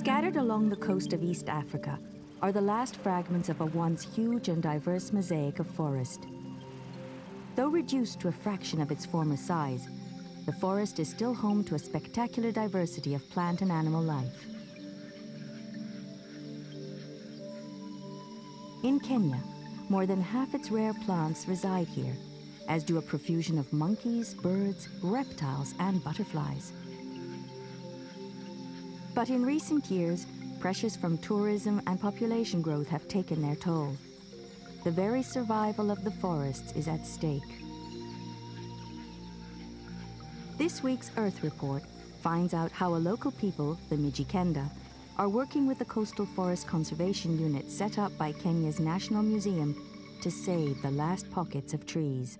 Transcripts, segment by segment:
Scattered along the coast of East Africa are the last fragments of a once huge and diverse mosaic of forest. Though reduced to a fraction of its former size, the forest is still home to a spectacular diversity of plant and animal life. In Kenya, more than half its rare plants reside here, as do a profusion of monkeys, birds, reptiles, and butterflies. But in recent years, pressures from tourism and population growth have taken their toll. The very survival of the forests is at stake. This week's Earth Report finds out how a local people, the Mijikenda, are working with the Coastal Forest Conservation Unit set up by Kenya's National Museum to save the last pockets of trees.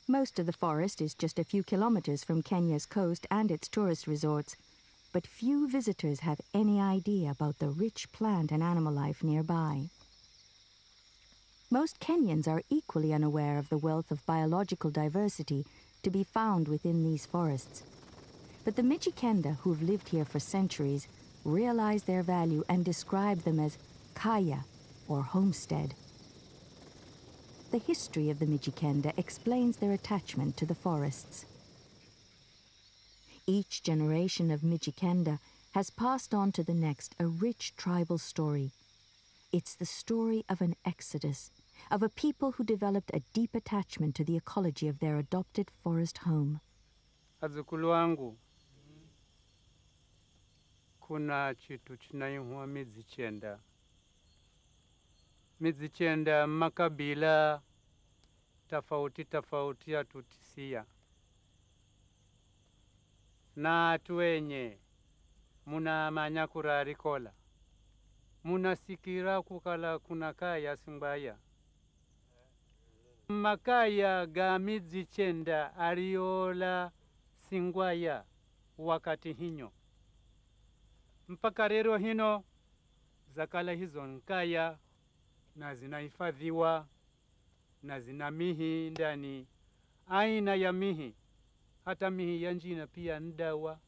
Most of the forest is just a few kilometers from Kenya's coast and its tourist resorts, but few visitors have any idea about the rich plant and animal life nearby. Most Kenyans are equally unaware of the wealth of biological diversity to be found within these forests. But the Mijikenda, who've lived here for centuries, realize their value and describe them as Kaya, or homestead. The history of the Mijikenda explains their attachment to the forests. Each generation of Mijikenda has passed on to the next a rich tribal story. It's the story of an exodus, of a people who developed a deep attachment to the ecology of their adopted forest home. Azukulu wangu, kuna chitu chinaitwa Mijikenda. Mijikenda makabila tofauti yatutisia. Na atu wenye munamanya kurarikola. Munasikira kukala kuna kaya simbaya. Makaya ga Mijikenda ariola singwaya wakati hinyo. Mpaka rero hino zakala hizo nkaya na zinahifadhiwa na zina mihi ndani. Aina ya mihi, hata mihi ya njina pia ndawa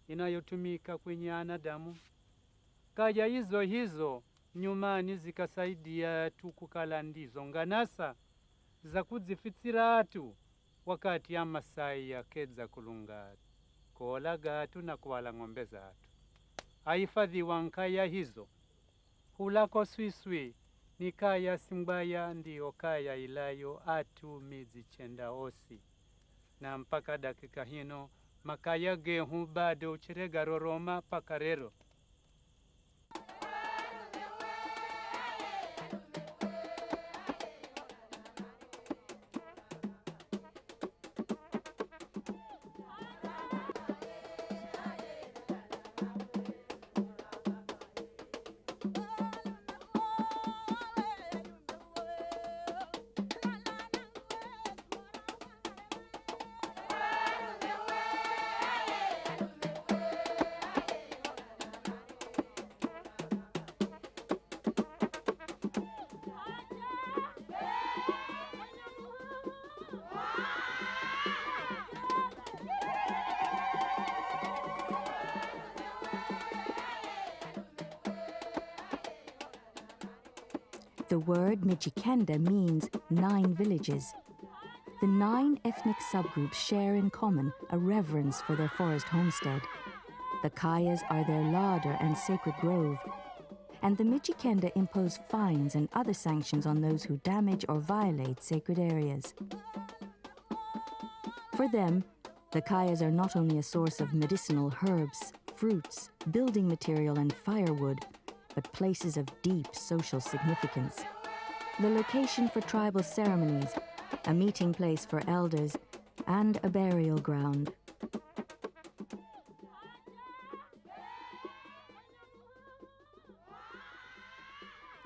inayotumika kwenye anadamu. Kaya hizo nyumani zikasaidia tu kukala ndizo nganasa za kuzifitsira atu wakati ya Masai ya kedza kulunga kola gatu na kuwala ng'ombe zatu. Haifadhiwa nkaya hizo. Hulako swiswi ni kaya simbaya ndiyo kaya ilayo atu Mijikenda osi. Na mpaka dakika hino makaya gehu bado chirega roroma paka rero. The word Mijikenda means 9 villages. The 9 ethnic subgroups share in common a reverence for their forest homestead. The Kayas are their larder and sacred grove, and the Mijikenda impose fines and other sanctions on those who damage or violate sacred areas. For them, the Kayas are not only a source of medicinal herbs, fruits, building material and firewood, but places of deep social significance. The location for tribal ceremonies, a meeting place for elders, and a burial ground.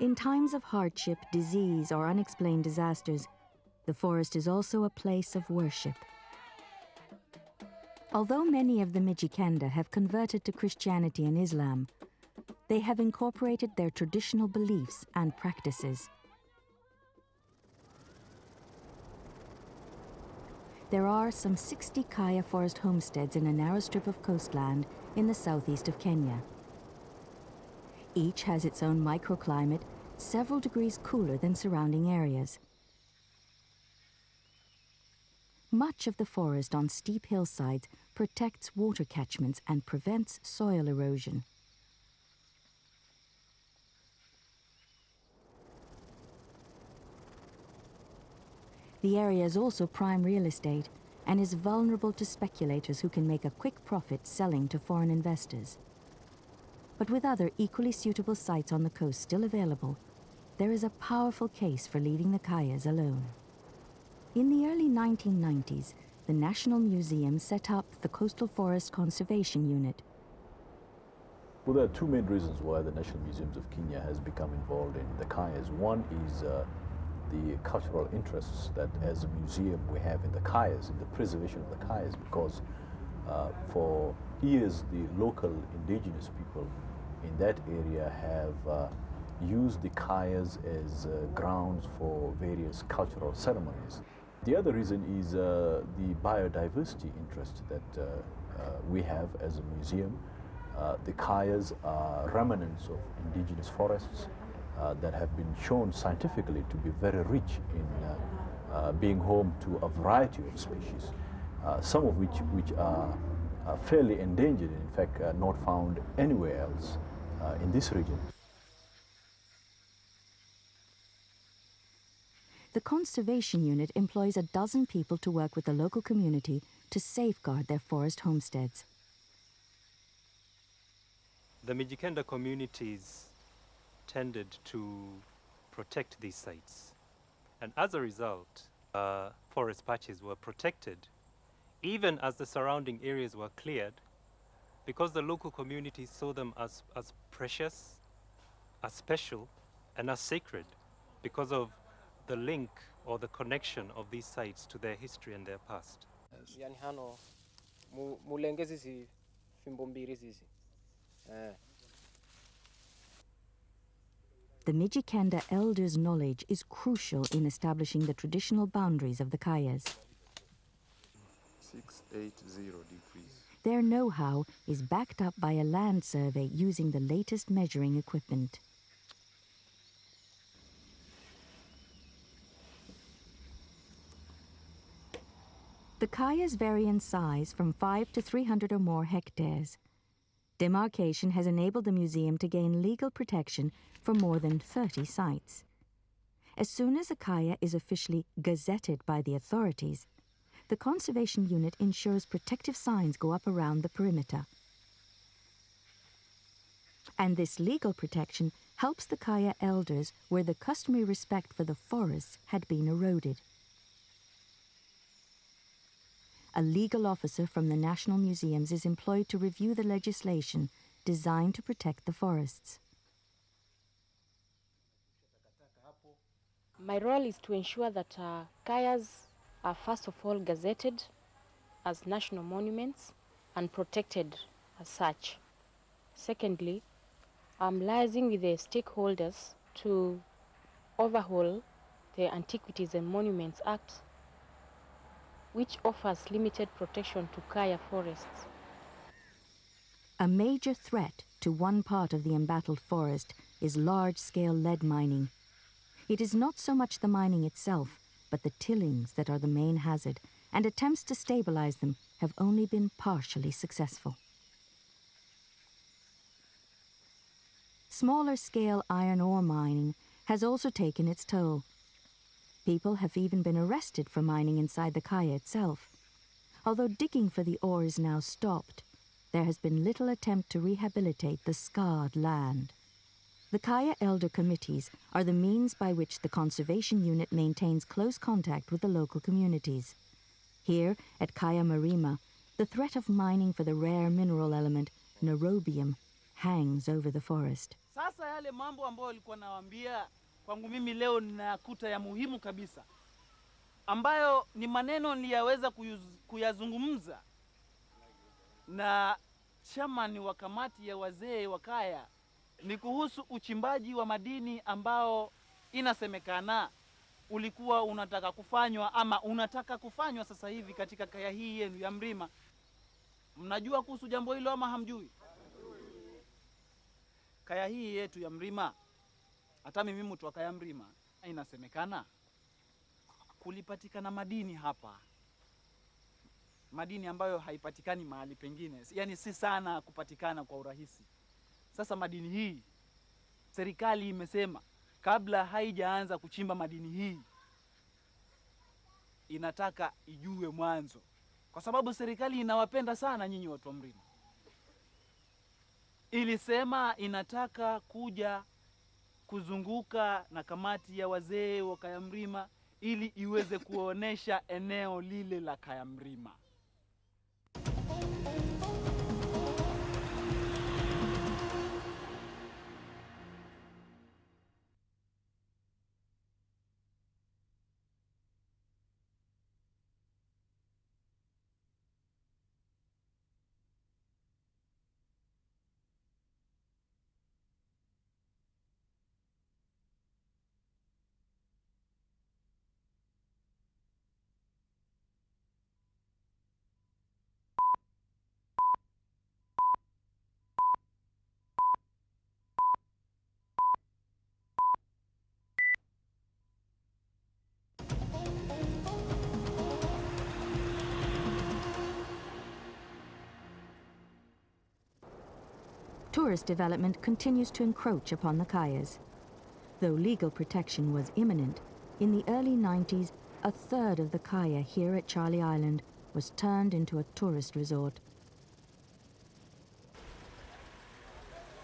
In times of hardship, disease, or unexplained disasters, the forest is also a place of worship. Although many of the Mijikenda have converted to Christianity and Islam, they have incorporated their traditional beliefs and practices. There are some 60 Kaya forest homesteads in a narrow strip of coastland in the southeast of Kenya. Each has its own microclimate, several degrees cooler than surrounding areas. Much of the forest on steep hillsides protects water catchments and prevents soil erosion. The area is also prime real estate and is vulnerable to speculators who can make a quick profit selling to foreign investors. But with other equally suitable sites on the coast still available, there is a powerful case for leaving the Kayas alone. In the early 1990s, the National Museum set up the Coastal Forest Conservation Unit. Well, there are two main reasons why the National Museums of Kenya has become involved in the Kayas. One is the cultural interests that as a museum we have in the Kayas, in the preservation of the Kayas, because for years the local indigenous people in that area have used the Kayas as grounds for various cultural ceremonies. The other reason is the biodiversity interest that we have as a museum. The Kayas are remnants of indigenous forests that have been shown scientifically to be very rich in being home to a variety of species, some of which are fairly endangered, in fact not found anywhere else in this region. The Conservation Unit employs a dozen people to work with the local community to safeguard their forest homesteads. The Mijikenda communities tended to protect these sites, and as a result, forest patches were protected, even as the surrounding areas were cleared, because the local communities saw them as precious, as special, and as sacred, because of the link or the connection of these sites to their history and their past. The Mijikenda elders' knowledge is crucial in establishing the traditional boundaries of the Kayas. 680 degrees. Their know-how is backed up by a land survey using the latest measuring equipment. The Kayas vary in size from 5 to 300 or more hectares. Demarcation has enabled the museum to gain legal protection for more than 30 sites. As soon as a Kaya is officially gazetted by the authorities, the Conservation Unit ensures protective signs go up around the perimeter. And this legal protection helps the Kaya elders where the customary respect for the forests had been eroded. A legal officer from the National Museums is employed to review the legislation designed to protect the forests. My role is to ensure that Kayas are first of all gazetted as national monuments and protected as such. Secondly, I'm liaising with the stakeholders to overhaul the Antiquities and Monuments Act, which offers limited protection to Kaya forests. A major threat to one part of the embattled forest is large-scale lead mining. It is not so much the mining itself, but the tillings that are the main hazard, and attempts to stabilize them have only been partially successful. Smaller-scale iron ore mining has also taken its toll. People have even been arrested for mining inside the Kaya itself. Although digging for the ore is now stopped, there has been little attempt to rehabilitate the scarred land. The Kaya Elder Committees are the means by which the Conservation Unit maintains close contact with the local communities. Here, at Kaya Mrima, the threat of mining for the rare mineral element, nairobium, hangs over the forest. Sasa yale mambo ambayo alikuwa nawaambia kwangu mimi leo ninakuta ya muhimu kabisa, ambayo ni maneno niliyaweza kuyazungumza na chairman wa kamati ya wazee wa Kaya, ni kuhusu uchimbaji wa madini ambao inasemekana ulikuwa unataka kufanywa ama unataka kufanywa sasa hivi katika kaya hii yenu ya Mrima. Mnajua kuhusu jambo hilo ama hamjui? Kaya hii yetu ya Mrima, hata mimi mtu wa Kaya Mrima, inasemekana kulipatikana madini hapa, madini ambayo haipatikani mahali pengine, yaani si sana kupatikana kwa urahisi. Sasa madini hii serikali imesema kabla haijaanza kuchimba madini hii inataka ijue mwanzo, kwa sababu serikali inawapenda sana nyinyi watu wa Mrima. Ilisema inataka kuja kuzunguka na kamati ya wazee wa Kaya Mrima ili iweze kuonesha eneo lile la Kaya Mrima. Tourist development continues to encroach upon the Kayas. Though legal protection was imminent, in the early 90s, a third of the Kaya here at Charlie Island was turned into a tourist resort.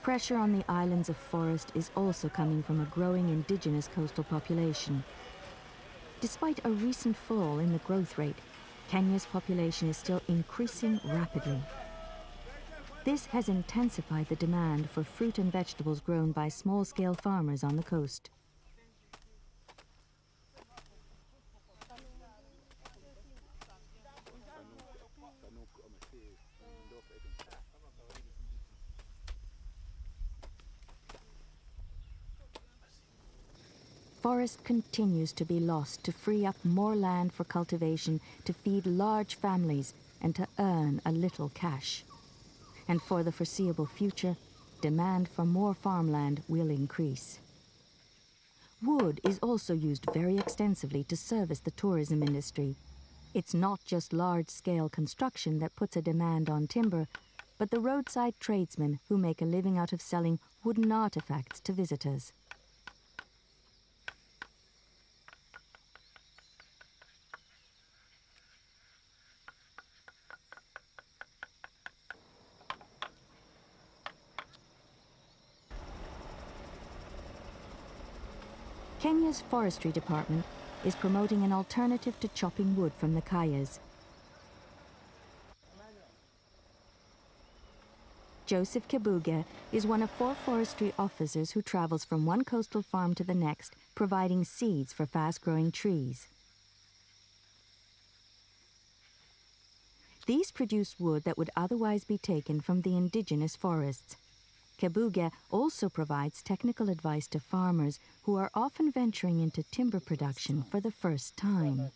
Pressure on the islands of forest is also coming from a growing indigenous coastal population. Despite a recent fall in the growth rate, Kenya's population is still increasing rapidly. This has intensified the demand for fruit and vegetables grown by small-scale farmers on the coast. Forest continues to be lost to free up more land for cultivation, to feed large families, and to earn a little cash. And for the foreseeable future, demand for more farmland will increase. Wood is also used very extensively to service the tourism industry. It's not just large-scale construction that puts a demand on timber, but the roadside tradesmen who make a living out of selling wooden artifacts to visitors. Kenya's Forestry Department is promoting an alternative to chopping wood from the Kayas. Joseph Kibuga is one of 4 forestry officers who travels from one coastal farm to the next, providing seeds for fast-growing trees. These produce wood that would otherwise be taken from the indigenous forests. Kibuga also provides technical advice to farmers who are often venturing into timber production for the first time.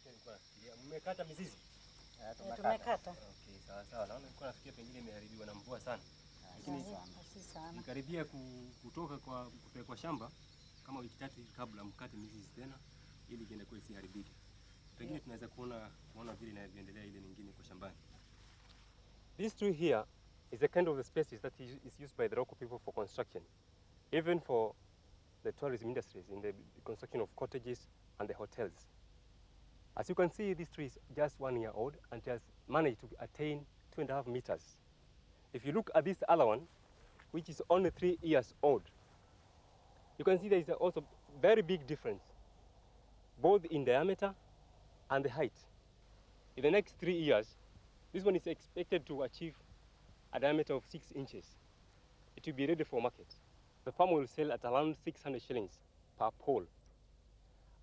This tree here is a kind of the species that is used by the local people for construction, even for the tourism industries in the construction of cottages and the hotels. As you can see, this tree is just 1 year old and has managed to attain 2.5 meters. If you look at this other one, which is only 3 years old, you can see there is also very big difference, both in diameter and the height. In the next 3 years, this one is expected to achieve a diameter of 6 inches. It will be ready for market. the farmer will sell at around 600 shillings per pole.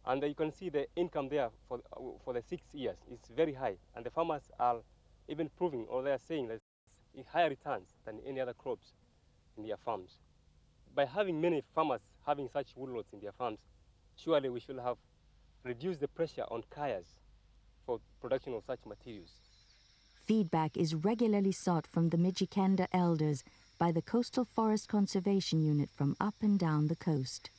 And you can see the income there for the 6 years is very high. And the farmers are even proving, or they are saying that it's higher returns than any other crops in their farms. By having many farmers having such woodlots in their farms, surely we should have reduced the pressure on Kayas for production of such materials. Feedback is regularly sought from the Mijikenda elders by the Coastal Forest Conservation Unit from up and down the coast.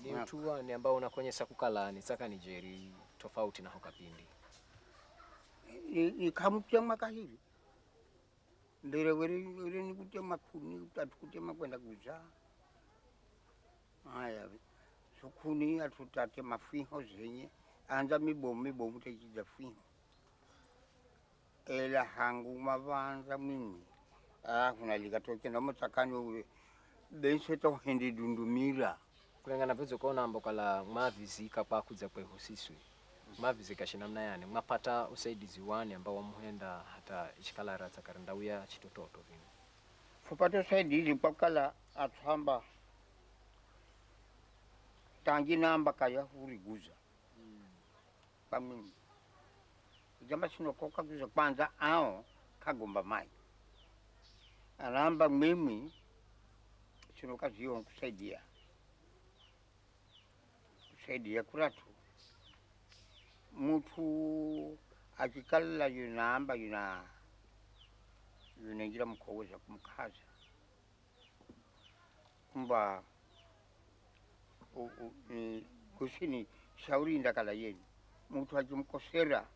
Ni utua ni ambao unakuonyesha kukala ni saka Nigeri tofauti na hokapindi. Ni kamutia makahiri. Ndere were ni kutia makuni utatukutia makwenda kuza. Haya. Sukuni atutate mafiho zenye anza mibomu tekiza fiho. Ela hangu mavanza mimi. Kunalika toke na mutakani ule. Bense to hindi dundumira. Kulingana vizo kona ambokala mavizi kapa kuza kwe husiswi. Mavizi kashinamna yani mapata usaidizi wani ambao wamuhenda hata ishikala rata karandawia chitototo vini. Fupata usaidizi pakala atuhamba tangi namba kaya huriguza. Pamimi. Jamba sinokoka kuza kwanza ao kagomba mai. Anamba mimi sinoka ziyo kusaidia. Kusaidia kuratu. Mutu akikala yunamba yunengira mkoweza kumkaza. Kumba kusini shauri ndakala yenu. Mutu akimkosera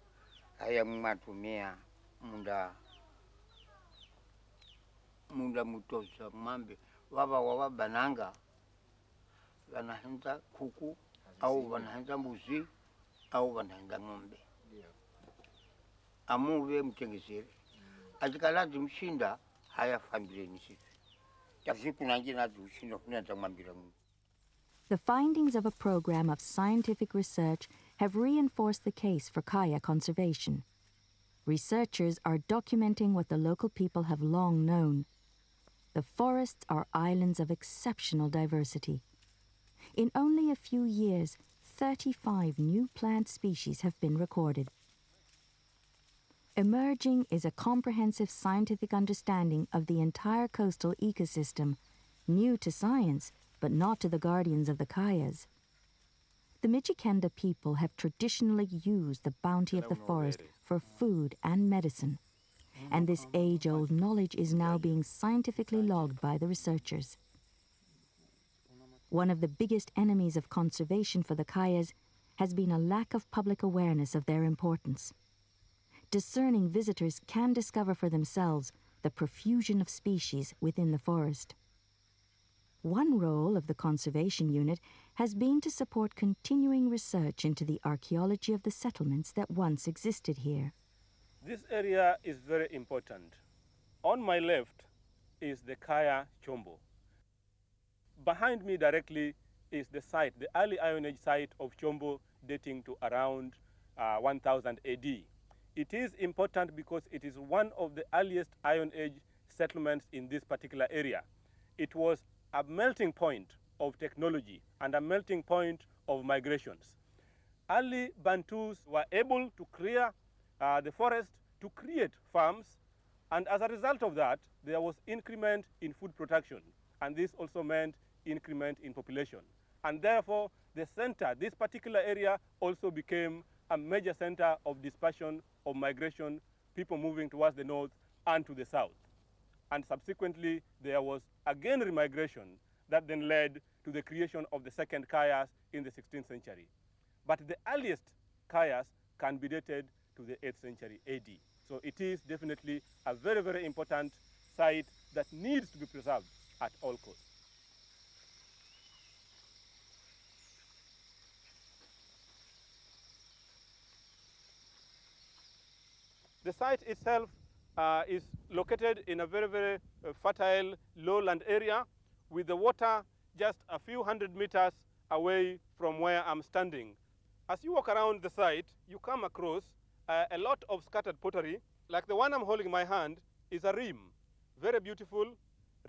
haya mmatumia munda mutosa mambe wawa bananga wanahenza kuku au wanahenza mbuzi au wanahenza ng'ombe. Amuwe mtengesere. Ajikala zimshinda haya familia ni sisi. Tafiku nanjina zimshinda hunata mambira mungu. The findings of a program of scientific research have reinforced the case for Kaya conservation. Researchers are documenting what the local people have long known. The forests are islands of exceptional diversity. In only a few years, 35 new plant species have been recorded. Emerging is a comprehensive scientific understanding of the entire coastal ecosystem, new to science, but not to the guardians of the Kayas. The Mijikenda people have traditionally used the bounty of the forest for food and medicine, and this age-old knowledge is now being scientifically logged by the researchers. One of the biggest enemies of conservation for the Kayas has been a lack of public awareness of their importance. Discerning visitors can discover for themselves the profusion of species within the forest. One role of the Conservation Unit has been to support continuing research into the archaeology of the settlements that once existed here. This area is very important. On my left is the Kaya Chombo. Behind me directly is the site, the early Iron Age site of Chombo dating to around 1000 AD. It is important because it is one of the earliest Iron Age settlements in this particular area. It was a melting point of technology and a melting point of migrations. Early Bantus were able to clear the forest to create farms, and as a result of that, there was increment in food production, and this also meant increment in population. And therefore, the center, this particular area, also became a major center of dispersion, of migration, people moving towards the north and to the south. And subsequently, there was again remigration that then led to the creation of the second Kayas in the 16th century. But the earliest Kayas can be dated to the 8th century AD. So it is definitely a very, very important site that needs to be preserved at all costs. The site itself is located in a very, very fertile lowland area with the water just a few hundred meters away from where I'm standing. As you walk around the site, you come across a lot of scattered pottery. Like the one I'm holding in my hand is a rim, very beautiful,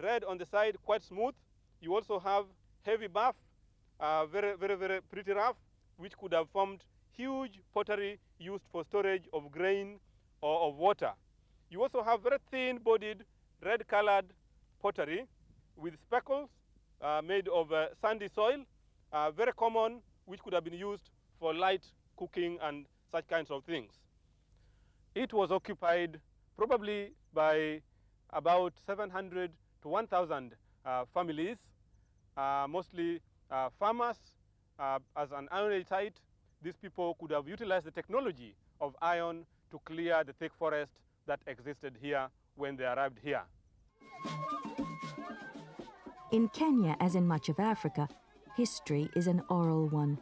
red on the side, quite smooth. You also have heavy buff, very, very, very pretty rough, which could have formed huge pottery used for storage of grain or of water. You also have very thin-bodied, red-colored pottery with speckles made of sandy soil, very common, which could have been used for light cooking and such kinds of things. It was occupied probably by about 700 to 1,000 families, mostly farmers. As an iron age site, these people could have utilized the technology of iron to clear the thick forest that existed here when they arrived here. In Kenya, as in much of Africa, history is an oral one.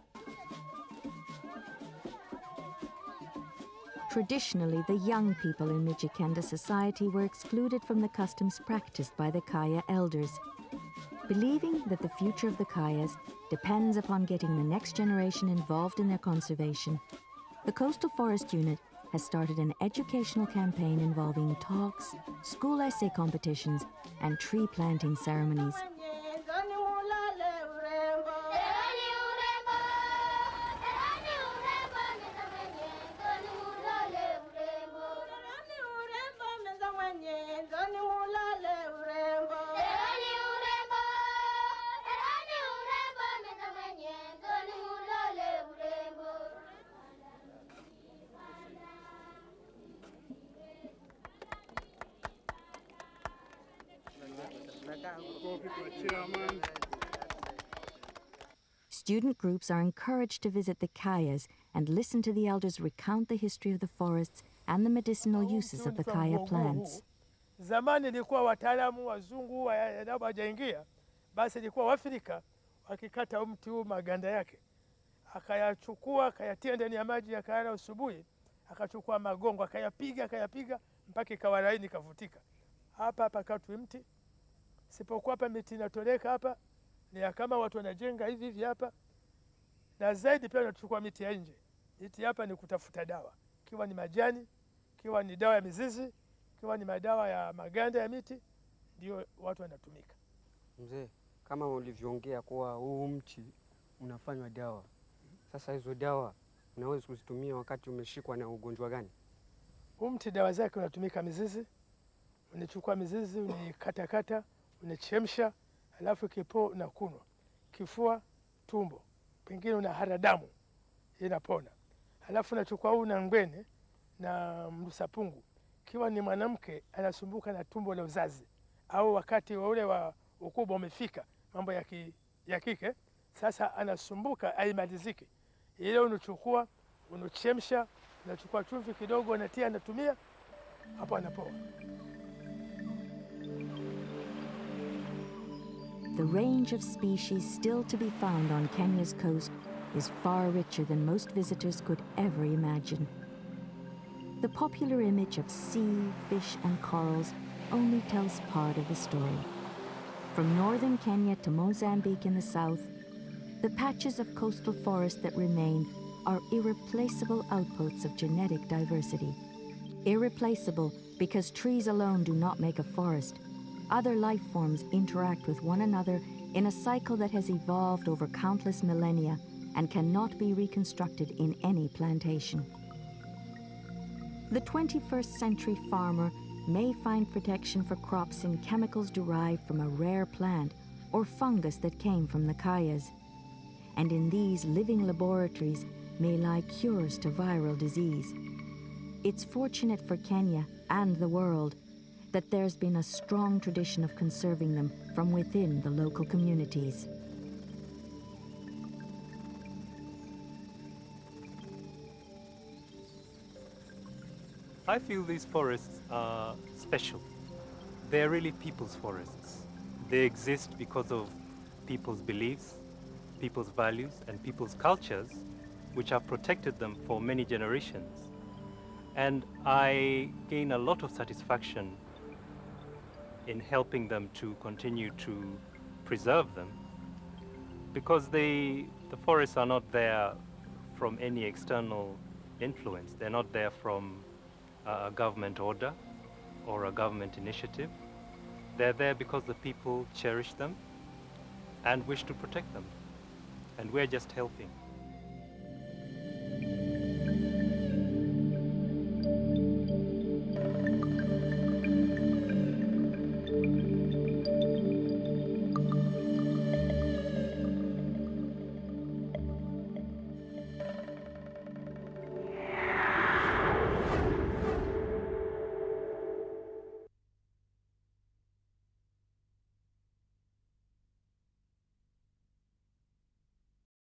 Traditionally, the young people in Mijikenda society were excluded from the customs practiced by the Kaya elders. Believing that the future of the Kayas depends upon getting the next generation involved in their conservation, the Coastal Forest Unit has started an educational campaign involving talks, school essay competitions, and tree planting ceremonies. Student groups are encouraged to visit the Kayas and listen to the elders recount the history of the forests and the medicinal uses of the Kaya plants. Zamani ilikuwa wataalamu wazungu hawajaingia, basi ilikuwa Waafrika wakikata mti huu maganda yake, akayachukua akayatia ndani ya maji yakala asubuhi, akachukua magongo akayapiga mpaka ikawa laini kavutika. Hapa katwi mti, sipokuwa hapa miti inatoleka hapa ni kama watu wanajenga hivi hapa, na zaidi pia wanachukua miti ya nje. Miti hapa ni kutafuta dawa, kiwa ni majani, kiwa ni dawa ya mizizi, kiwa ni madawa ya maganda ya miti, ndio watu wanatumika. Mzee, kama ulivyoongea kuwa huu mti unafanywa dawa, sasa hizo dawa unaweza kuzitumia wakati umeshikwa na ugonjwa gani? Huu mti dawa zake unatumika mizizi, unachukua mizizi unikatakata, unachemsha, alafu kipo unakunwa, kifua, tumbo, pengine una haradamu inapona. Alafu unachukua huu na ngwene na mrusapungu, kiwa ni mwanamke anasumbuka na tumbo la uzazi au wakati wa ule wa ukubwa umefika, mambo ya kike, sasa anasumbuka aimalizike, ile unachukua unachemsha, unachukua chumvi kidogo unatia, anatumia hapo, anapoa. The range of species still to be found on Kenya's coast is far richer than most visitors could ever imagine. The popular image of sea, fish and corals only tells part of the story. From northern Kenya to Mozambique in the south, the patches of coastal forest that remain are irreplaceable outposts of genetic diversity. Irreplaceable because trees alone do not make a forest. Other life forms interact with one another in a cycle that has evolved over countless millennia and cannot be reconstructed in any plantation. The 21st century farmer may find protection for crops in chemicals derived from a rare plant or fungus that came from the Kayas. And in these living laboratories may lie cures to viral disease. It's fortunate for Kenya and the world that there's been a strong tradition of conserving them from within the local communities. I feel these forests are special. They're really people's forests. They exist because of people's beliefs, people's values, and people's cultures, which have protected them for many generations. And I gain a lot of satisfaction in helping them to continue to preserve them, because the forests are not there from any external influence. They're not there from a government order or a government initiative. They're there because the people cherish them and wish to protect them. And we're just helping.